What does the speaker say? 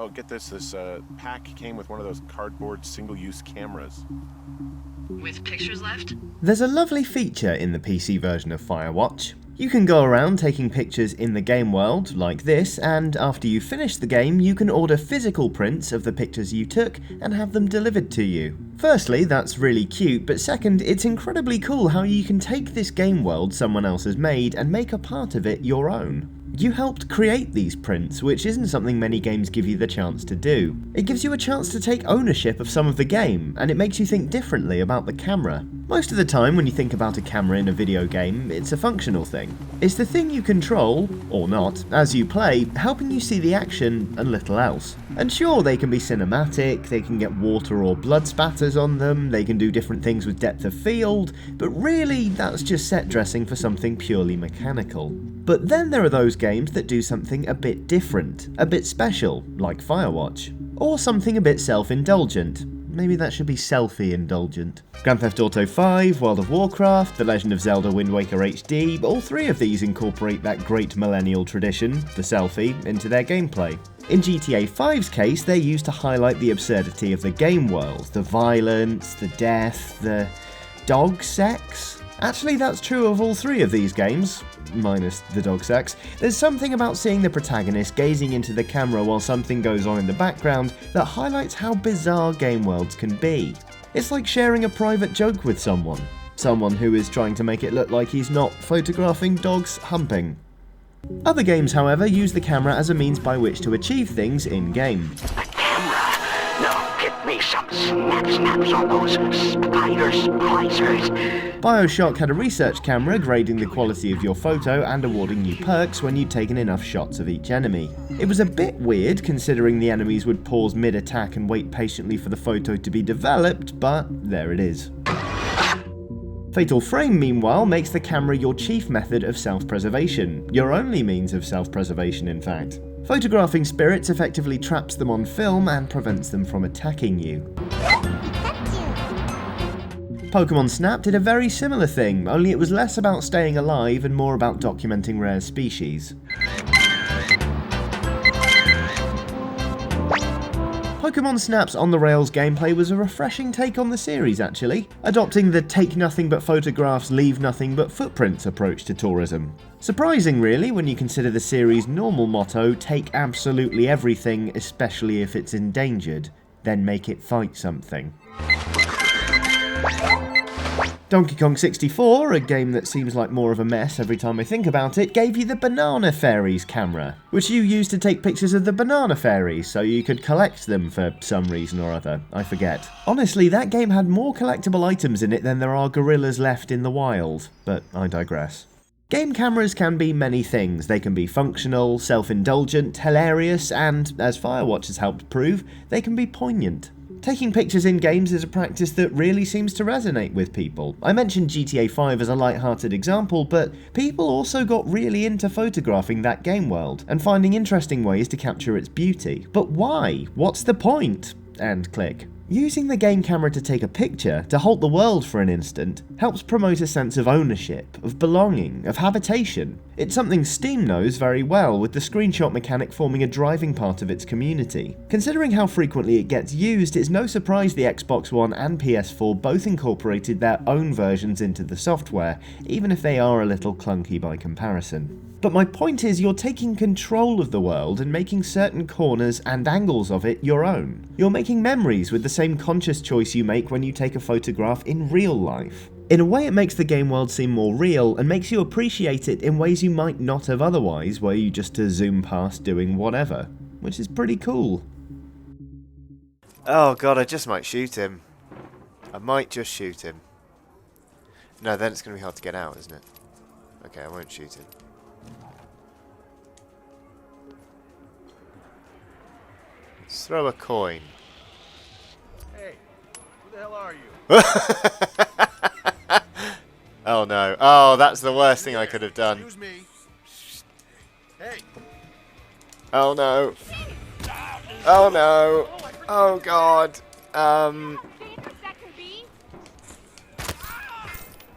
Oh, get this. This pack came with one of those cardboard single-use cameras. With pictures left? There's a lovely feature in the PC version of Firewatch. You can go around taking pictures in the game world, like this, and after you finish the game, you can order physical prints of the pictures you took and have them delivered to you. Firstly, that's really cute, but second, it's incredibly cool how you can take this game world someone else has made and make a part of it your own. You helped create these prints, which isn't something many games give you the chance to do. It gives you a chance to take ownership of some of the game, and it makes you think differently about the camera. Most of the time when you think about a camera in a video game, it's a functional thing. It's the thing you control, or not, as you play, helping you see the action and little else. And sure, they can be cinematic, they can get water or blood spatters on them, they can do different things with depth of field, but really that's just set dressing for something purely mechanical. But then there are those games that do something a bit different, a bit special, like Firewatch. Or something a bit self-indulgent. Maybe that should be selfie-indulgent. Grand Theft Auto 5, World of Warcraft, The Legend of Zelda Wind Waker HD, all three of these incorporate that great millennial tradition, the selfie, into their gameplay. In GTA 5's case, they're used to highlight the absurdity of the game world, the violence, the death, the dog sex. Actually, that's true of all three of these games, minus the dog sex. There's something about seeing the protagonist gazing into the camera while something goes on in the background that highlights how bizarre game worlds can be. It's like sharing a private joke with someone who is trying to make it look like he's not photographing dogs humping. Other games, however, use the camera as a means by which to achieve things in-game. Snaps on those spider splicers. Bioshock had a research camera grading the quality of your photo and awarding you perks when you'd taken enough shots of each enemy. It was a bit weird considering the enemies would pause mid-attack and wait patiently for the photo to be developed, but there it is. Fatal Frame, meanwhile, makes the camera your chief method of self-preservation, your only means of self-preservation in fact. Photographing spirits effectively traps them on film and prevents them from attacking you. Pokemon Snap did a very similar thing, only it was less about staying alive and more about documenting rare species. Pokemon Snap's on-the-rails gameplay was a refreshing take on the series actually, adopting the take nothing but photographs, leave nothing but footprints approach to tourism. Surprising really when you consider the series' normal motto, take absolutely everything, especially if it's endangered, then make it fight something. Donkey Kong 64, a game that seems like more of a mess every time I think about it, gave you the Banana Fairies camera, which you used to take pictures of the banana fairies so you could collect them for some reason or other, I forget. Honestly, that game had more collectible items in it than there are gorillas left in the wild, but I digress. Game cameras can be many things. They can be functional, self-indulgent, hilarious, and, as Firewatch has helped prove, they can be poignant. Taking pictures in games is a practice that really seems to resonate with people. I mentioned GTA 5 as a light-hearted example, but people also got really into photographing that game world and finding interesting ways to capture its beauty. But why? What's the point? And click. Using the game camera to take a picture, to halt the world for an instant, helps promote a sense of ownership, of belonging, of habitation. It's something Steam knows very well, with the screenshot mechanic forming a driving part of its community. Considering how frequently it gets used, it's no surprise the Xbox One and PS4 both incorporated their own versions into the software, even if they are a little clunky by comparison. But my point is, you're taking control of the world and making certain corners and angles of it your own. You're making memories with the same conscious choice you make when you take a photograph in real life. In a way, it makes the game world seem more real and makes you appreciate it in ways you might not have otherwise, were you just to zoom past doing whatever, which is pretty cool. Oh god, I just might shoot him. I might just shoot him. No, then it's going to be hard to get out, isn't it? Okay, I won't shoot him. Let's throw a coin. Hey, who the hell are you? Oh no. Oh, that's the worst thing I could have done. Excuse me. Hey. Oh no. Oh no. Oh god.